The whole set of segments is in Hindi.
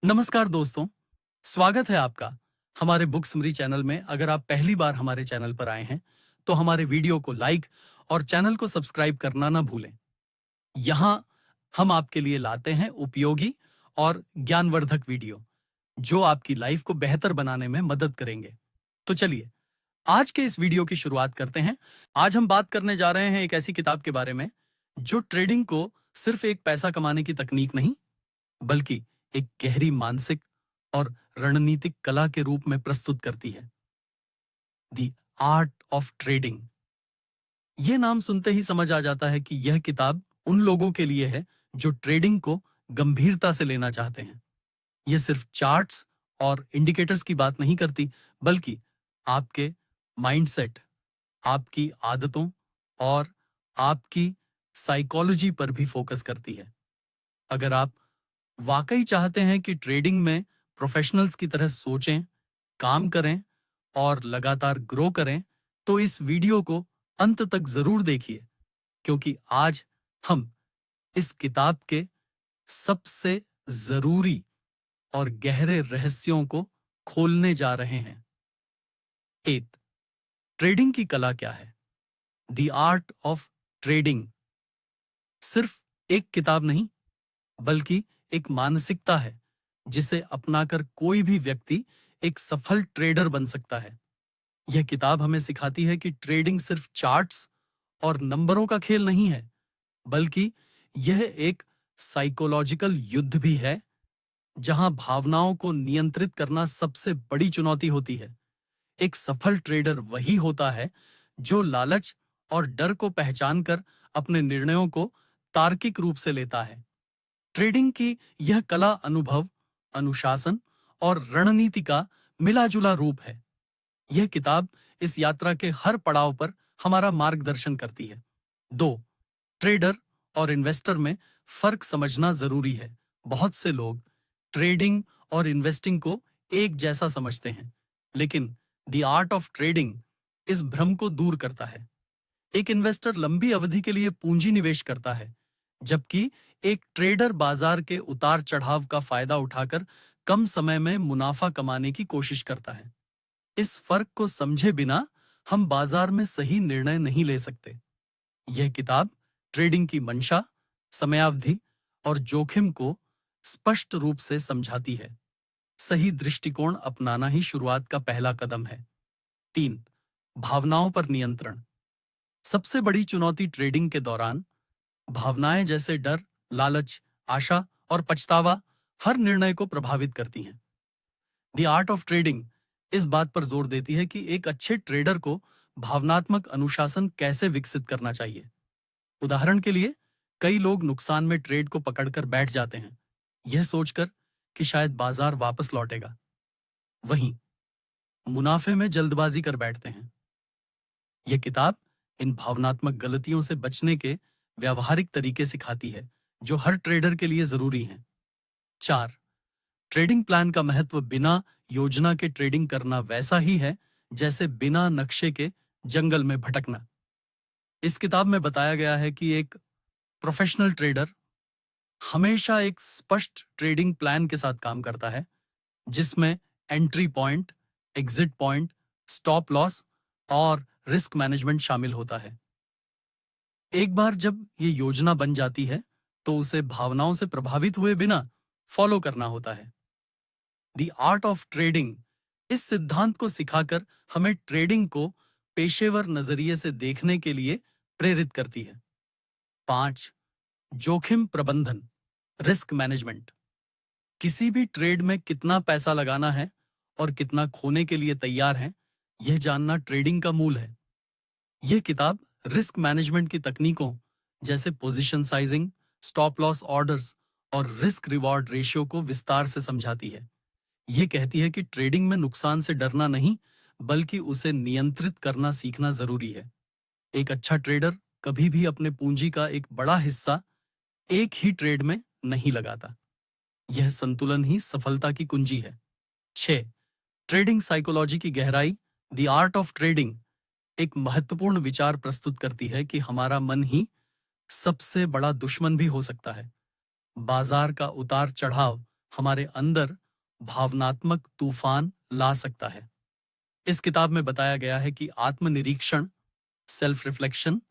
नमस्कार दोस्तों, स्वागत है आपका हमारे बुक समरी चैनल में। अगर आप पहली बार हमारे चैनल पर आए हैं, तो हमारे वीडियो को लाइक और चैनल को सब्सक्राइब करना ना भूलें। यहाँ हम आपके लिए लाते हैं उपयोगी और ज्ञानवर्धक वीडियो, जो आपकी लाइफ को बेहतर बनाने में मदद करेंगे। तो चलिए, आज के इस वीडियो की शुरुआत करते हैं। आज हम बात करने जा रहे हैं एक ऐसी किताब के बारे में, जो ट्रेडिंग को सिर्फ एक पैसा कमाने की तकनीक नहीं, बल्कि एक गहरी मानसिक और रणनीतिक कला के रूप में प्रस्तुत करती है। The art of trading. यह नाम सुनते ही समझ आ जाता है कि यह किताब उन लोगों के लिए है जो ट्रेडिंग को गंभीरता से लेना चाहते हैं। यह सिर्फ चार्ट्स और इंडिकेटर्स की बात नहीं करती, बल्कि आपके माइंडसेट, आपकी आदतों और आपकी साइकोलॉजी पर भी फोकस करती है। अगर आप वाकई चाहते हैं कि ट्रेडिंग में प्रोफेशनल्स की तरह सोचें, काम करें और लगातार ग्रो करें, तो इस वीडियो को अंत तक जरूर देखिए, क्योंकि आज हम इस किताब के सबसे जरूरी और गहरे रहस्यों को खोलने जा रहे हैं। एक, ट्रेडिंग की कला क्या है? द आर्ट ऑफ ट्रेडिंग सिर्फ एक किताब नहीं, बल्कि एक मानसिकता है, जिसे अपनाकर कोई भी व्यक्ति एक सफल ट्रेडर बन सकता है। यह किताब हमें सिखाती है कि ट्रेडिंग सिर्फ चार्ट्स और नंबरों का खेल नहीं है, बल्कि यह एक साइकोलॉजिकल युद्ध भी है, जहां भावनाओं को नियंत्रित करना सबसे बड़ी चुनौती होती है। एक सफल ट्रेडर वही होता है जो लालच और डर को पहचान कर अपने निर्णयों को तार्किक रूप से लेता है। ट्रेडिंग की यह कला अनुभव, अनुशासन और रणनीति का मिला-जुला रूप है। यह किताब इस यात्रा के हर पड़ाव पर हमारा मार्गदर्शन करती है। 2, ट्रेडर और इन्वेस्टर में फर्क समझना जरूरी है। बहुत से लोग ट्रेडिंग और इन्वेस्टिंग को एक जैसा समझते हैं, लेकिन द आर्ट ऑफ ट्रेडिंग इस भ्रम को दूर करता है। एक इन्वेस्टर लंबी अवधि के लिए पूंजी निवेश करता है, जबकि एक ट्रेडर बाजार के उतार चढ़ाव का फायदा उठाकर कम समय में मुनाफा कमाने की कोशिश करता है। इस फर्क को समझे बिना हम बाजार में सही निर्णय नहीं ले सकते। यह किताब ट्रेडिंग की मंशा, समयावधि और जोखिम को स्पष्ट रूप से समझाती है। सही दृष्टिकोण अपनाना ही शुरुआत का पहला कदम है। 3, भावनाओं पर नियंत्रण। सबसे बड़ी चुनौती ट्रेडिंग के दौरान भावनाएं जैसे डर, लालच, आशा और पछतावा हर निर्णय को प्रभावित करती हैं। द आर्ट ऑफ ट्रेडिंग इस बात पर जोर देती है कि एक अच्छे ट्रेडर को भावनात्मक अनुशासन कैसे विकसित करना चाहिए। उदाहरण के लिए, कई लोग नुकसान में ट्रेड को पकड़कर बैठ जाते हैं, यह सोचकर कि शायद बाजार वापस लौटेगा। वहीं मुनाफे में जल्दबाजी कर बैठते हैं। यह किताब इन भावनात्मक गलतियों से बचने के व्यावहारिक तरीके सिखाती है, जो हर ट्रेडर के लिए जरूरी हैं। 4, ट्रेडिंग प्लान का महत्व। बिना योजना के ट्रेडिंग करना वैसा ही है जैसे बिना नक्शे के जंगल में भटकना। इस किताब में बताया गया है कि एक प्रोफेशनल ट्रेडर हमेशा एक स्पष्ट ट्रेडिंग प्लान के साथ काम करता है, जिसमें entry point, exit point, stop loss और रिस्क मैनेजमेंट शामिल होता है। एक बार जब ये योजना बन जाती है, तो उसे भावनाओं से प्रभावित हुए बिना फॉलो करना होता है। द आर्ट ऑफ ट्रेडिंग इस सिद्धांत को सिखाकर हमें ट्रेडिंग को पेशेवर नजरिए से देखने के लिए प्रेरित करती है। 5, जोखिम प्रबंधन, रिस्क मैनेजमेंट। किसी भी ट्रेड में कितना पैसा लगाना है और कितना खोने के लिए तैयार हैं, यह जानना ट्रेडिंग का मूल है। यह किताब रिस्क मैनेजमेंट की तकनीकों जैसे position sizing, stop loss orders और रिस्क रिवॉर्ड रेशियो को विस्तार से समझाती है। यह कहती है कि ट्रेडिंग में नुकसान से डरना नहीं, बल्कि उसे नियंत्रित करना सीखना जरूरी है। एक अच्छा ट्रेडर कभी भी अपने पूंजी का एक बड़ा हिस्सा एक ही ट्रेड में नहीं लगाता। यह संतुलन ही सफलता की कुंजी है। 6, ट्रेडिंग साइकोलॉजी की गहराई। द आर्ट ऑफ ट्रेडिंग एक महत्वपूर्ण विचार प्रस्तुत करती है कि हमारा मन ही सबसे बड़ा दुश्मन भी हो सकता है। बाजार का उतार चढ़ाव हमारे अंदर भावनात्मक तूफान ला सकता है। इस किताब में बताया गया है कि आत्मनिरीक्षण, सेल्फ रिफ्लेक्शन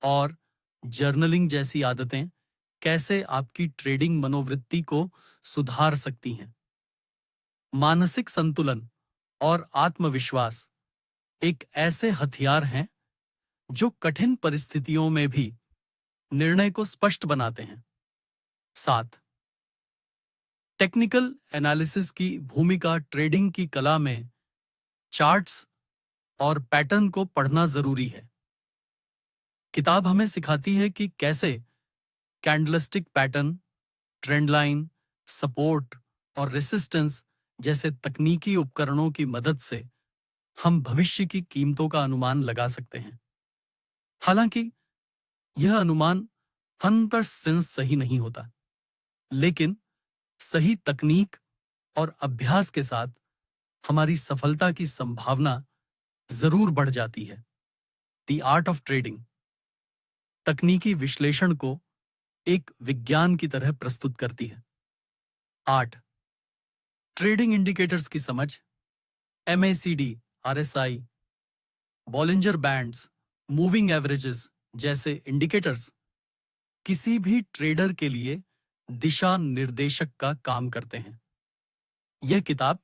और जर्नलिंग जैसी आदतें कैसे आपकी ट्रेडिंग मनोवृत्ति को सुधार सकती हैं। मानसिक संतुलन और आत्मविश्वास एक ऐसे हथियार हैं जो कठिन परिस्थितियों में भी निर्णय को स्पष्ट बनाते हैं। 7, टेक्निकल एनालिसिस की भूमिका। ट्रेडिंग की कला में चार्ट्स और पैटर्न को पढ़ना जरूरी है। किताब हमें सिखाती है कि कैसे candlestick pattern, trend line, support और रेसिस्टेंस जैसे तकनीकी उपकरणों की मदद से हम भविष्य की कीमतों का अनुमान लगा सकते हैं। हालांकि यह अनुमान 100% सही नहीं होता, लेकिन सही तकनीक और अभ्यास के साथ हमारी सफलता की संभावना जरूर बढ़ जाती है। द आर्ट ऑफ ट्रेडिंग तकनीकी विश्लेषण को एक विज्ञान की तरह प्रस्तुत करती है। 8, ट्रेडिंग इंडिकेटर्स की समझ। MACD, RSI, Bollinger bands, moving averages जैसे इंडिकेटर्स किसी भी ट्रेडर के लिए दिशा निर्देशक का काम करते हैं। यह किताब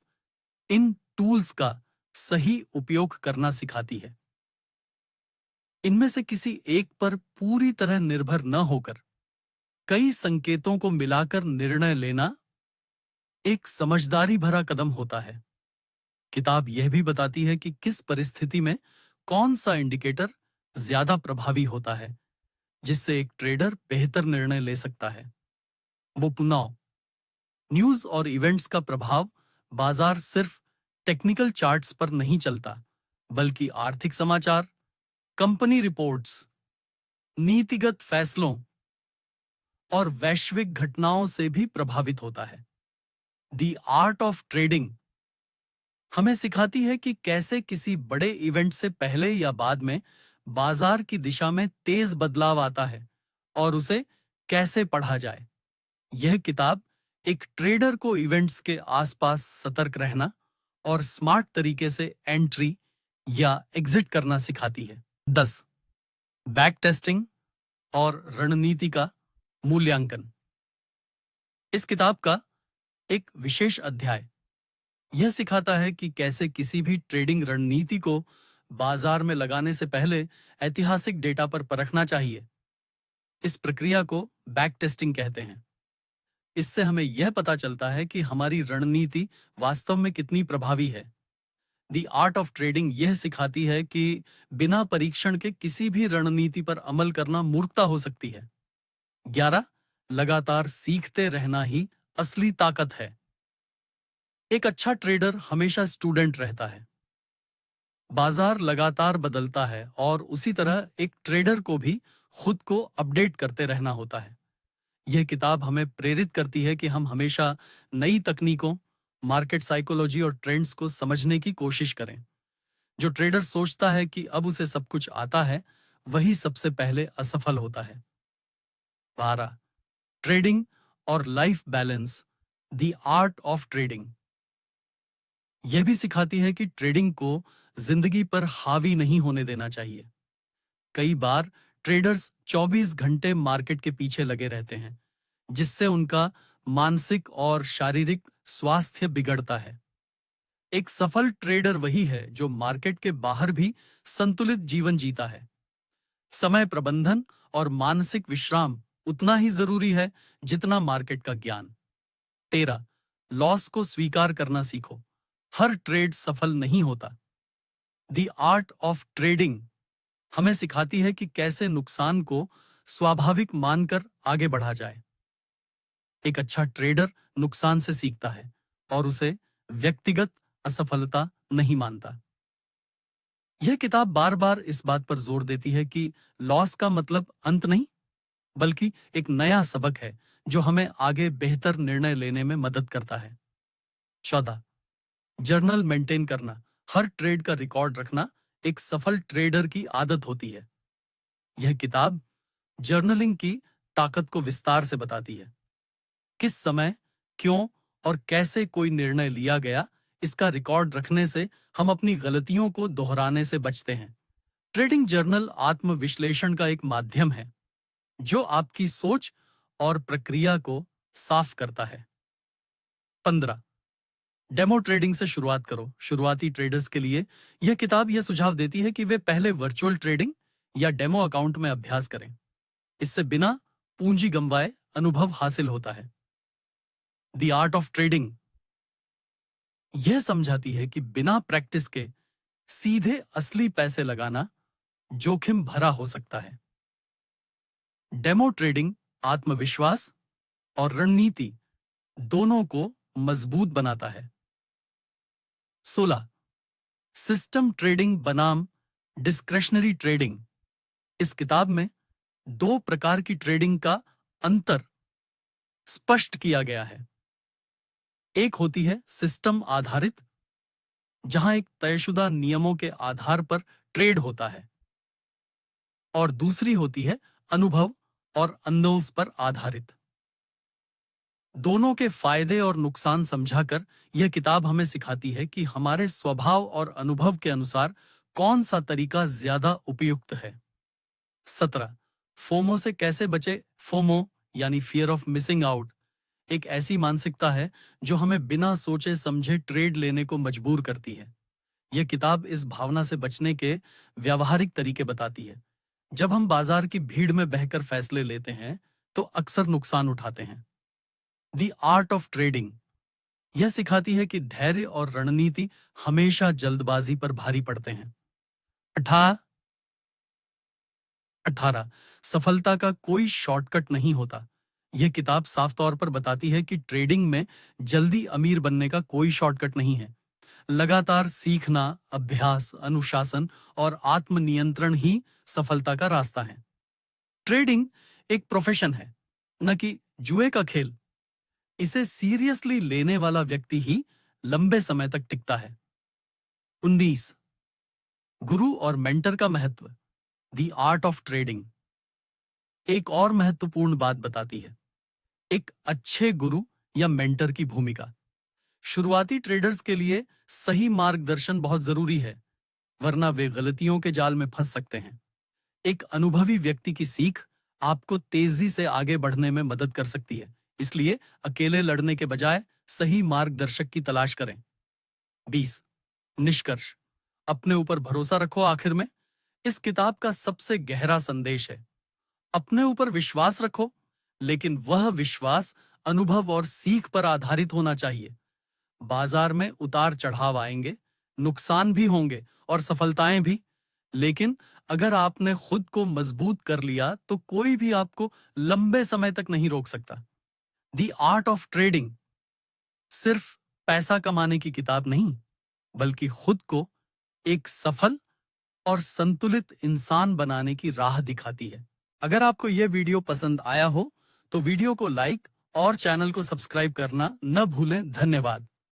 इन टूल्स का सही उपयोग करना सिखाती है। इनमें से किसी एक पर पूरी तरह निर्भर न होकर कई संकेतों को मिलाकर निर्णय लेना एक समझदारी भरा कदम होता है। किताब यह भी बताती है कि किस परिस्थिति में कौन सा इंडिकेटर ज्यादा प्रभावी होता है, जिससे एक ट्रेडर बेहतर निर्णय ले सकता है। वो पुनः न्यूज और इवेंट्स का प्रभाव बाजार सिर्फ टेक्निकल चार्ट्स पर नहीं चलता, बल्कि आर्थिक समाचार, कंपनी रिपोर्ट्स, नीतिगत फैसलों और वैश्विक घटनाओं से भी प्रभावित होता है। द आर्ट ऑफ ट्रेडिंग हमें सिखाती है कि कैसे किसी बड़े इवेंट से पहले या बाद में बाजार की दिशा में तेज बदलाव आता है और उसे कैसे पढ़ा जाए। यह किताब एक ट्रेडर को इवेंट्स के आसपास सतर्क रहना और स्मार्ट तरीके से एंट्री या एग्जिट करना सिखाती है। 10, बैक टेस्टिंग और रणनीति का मूल्यांकन। इस किताब का एक विशेष अध्याय यह सिखाता है कि कैसे किसी भी ट्रेडिंग रणनीति को बाजार में लगाने से पहले ऐतिहासिक डेटा पर परखना चाहिए। इस प्रक्रिया को बैक टेस्टिंग कहते हैं। इससे हमें यह पता चलता है कि हमारी रणनीति वास्तव में कितनी प्रभावी है। द आर्ट ऑफ ट्रेडिंग यह सिखाती है कि बिना परीक्षण के किसी भी रणनीति पर अमल करना मूर्खता हो सकती है। 11, लगातार सीखते रहना ही असली ताकत है। एक अच्छा ट्रेडर हमेशा स्टूडेंट रहता है। बाजार लगातार बदलता है और उसी तरह एक ट्रेडर को भी खुद को अपडेट करते रहना होता है। यह किताब हमें प्रेरित करती है कि हम हमेशा नई तकनीकों, मार्केट साइकोलॉजी और ट्रेंड्स को समझने की कोशिश करें। जो ट्रेडर सोचता है कि अब उसे सब कुछ आता है, वही सबसे पहले असफल होता है। 12, ट्रेडिंग और life balance. The art of trading यह भी सिखाती है कि ट्रेडिंग को जिंदगी पर हावी नहीं होने देना चाहिए। कई बार ट्रेडर्स 24 घंटे मार्केट के पीछे लगे रहते हैं, जिससे उनका मानसिक और शारीरिक स्वास्थ्य बिगड़ता है। एक सफल ट्रेडर वही है जो मार्केट के बाहर भी संतुलित जीवन जीता है। समय प्रबंधन और मानसिक विश्राम उतना ही जरूरी है जितना मार्केट का ज्ञान। 13, लॉस को स्वीकार करना सीखो। हर ट्रेड सफल नहीं होता। द आर्ट ऑफ ट्रेडिंग हमें सिखाती है कि कैसे नुकसान को स्वाभाविक मानकर आगे बढ़ा जाए। एक अच्छा ट्रेडर नुकसान से सीखता है और उसे व्यक्तिगत असफलता नहीं मानता। यह किताब बार बार इस बात पर जोर देती है कि लॉस का मतलब अंत नहीं, बल्कि एक नया सबक है जो हमें आगे बेहतर निर्णय लेने में मदद करता है। 14, जर्नल मेंटेन करना। हर ट्रेड का रिकॉर्ड रखना एक सफल ट्रेडर की आदत होती है। यह किताब जर्नलिंग की ताकत को विस्तार से बताती है। किस समय, क्यों और कैसे कोई निर्णय लिया गया, इसका रिकॉर्ड रखने से हम अपनी गलतियों को दोहराने से बचते हैं। ट्रेडिंग जर्नल आत्मविश्लेषण का एक माध्यम है जो आपकी सोच और प्रक्रिया को साफ करता है। 15 डेमो ट्रेडिंग से शुरुआत करो। शुरुआती ट्रेडर्स के लिए यह किताब यह सुझाव देती है कि वे पहले वर्चुअल ट्रेडिंग या डेमो अकाउंट में अभ्यास करें। इससे बिना पूंजी गंवाए अनुभव हासिल होता है। द आर्ट ऑफ ट्रेडिंग यह समझाती है कि बिना प्रैक्टिस के सीधे असली पैसे लगाना जोखिम भरा हो सकता है। डेमो ट्रेडिंग आत्मविश्वास और रणनीति दोनों को मजबूत बनाता है। 16 सिस्टम ट्रेडिंग बनाम डिस्क्रेशनरी ट्रेडिंग। इस किताब में दो प्रकार की ट्रेडिंग का अंतर स्पष्ट किया गया है। एक होती है सिस्टम आधारित, जहां एक तयशुदा नियमों के आधार पर ट्रेड होता है, और दूसरी होती है अनुभव और अनुभव पर आधारित। दोनों के फायदे और नुकसान समझाकर यह किताब हमें सिखाती है कि हमारे स्वभाव और अनुभव के अनुसार कौन सा तरीका ज्यादा उपयुक्त है। 17 फोमो से कैसे बचे। फोमो यानी फियर ऑफ मिसिंग आउट एक ऐसी मानसिकता है जो हमें बिना सोचे समझे ट्रेड लेने को मजबूर करती है। यह किताब इस भावना से बचने के व्यावहारिक तरीके बताती है। जब हम बाजार की भीड़ में बहकर फैसले लेते हैं तो अक्सर नुकसान उठाते हैं। द आर्ट ऑफ ट्रेडिंग यह सिखाती है कि धैर्य और रणनीति हमेशा जल्दबाजी पर भारी पड़ते हैं। 18 सफलता का कोई शॉर्टकट नहीं होता। यह किताब साफ तौर पर बताती है कि ट्रेडिंग में जल्दी अमीर बनने का कोई शॉर्टकट नहीं है। लगातार सीखना, अभ्यास, अनुशासन और आत्मनियंत्रण ही सफलता का रास्ता है। ट्रेडिंग एक प्रोफेशन है, न कि जुए का खेल। इसे सीरियसली लेने वाला व्यक्ति ही लंबे समय तक टिकता है। 19 गुरु और मेंटर का महत्व। द आर्ट ऑफ ट्रेडिंग एक और महत्वपूर्ण बात बताती है, एक अच्छे गुरु या मेंटर की भूमिका। शुरुआती ट्रेडर्स के लिए सही मार्गदर्शन बहुत जरूरी है, वरना वे गलतियों के जाल में फंस सकते हैं। एक अनुभवी व्यक्ति की सीख आपको तेजी से आगे बढ़ने में मदद कर सकती है, इसलिए अकेले लड़ने के बजाय सही मार्गदर्शक की तलाश करें। 20 निष्कर्ष अपने ऊपर भरोसा रखो। आखिर में इस किताब का सबसे गहरा संदेश है, अपने ऊपर विश्वास रखो, लेकिन वह विश्वास अनुभव और सीख पर आधारित होना चाहिए। बाजार में उतार चढ़ाव आएंगे, नुकसान भी होंगे और सफलताएं भी, लेकिन अगर आपने खुद को मजबूत कर लिया तो कोई भी आपको लंबे समय तक नहीं रोक सकता। द आर्ट ऑफ ट्रेडिंग सिर्फ पैसा कमाने की किताब नहीं, बल्कि खुद को एक सफल और संतुलित इंसान बनाने की राह दिखाती है। अगर आपको यह वीडियो पसंद आया हो तो वीडियो को लाइक और चैनल को सब्सक्राइब करना न भूलें। धन्यवाद।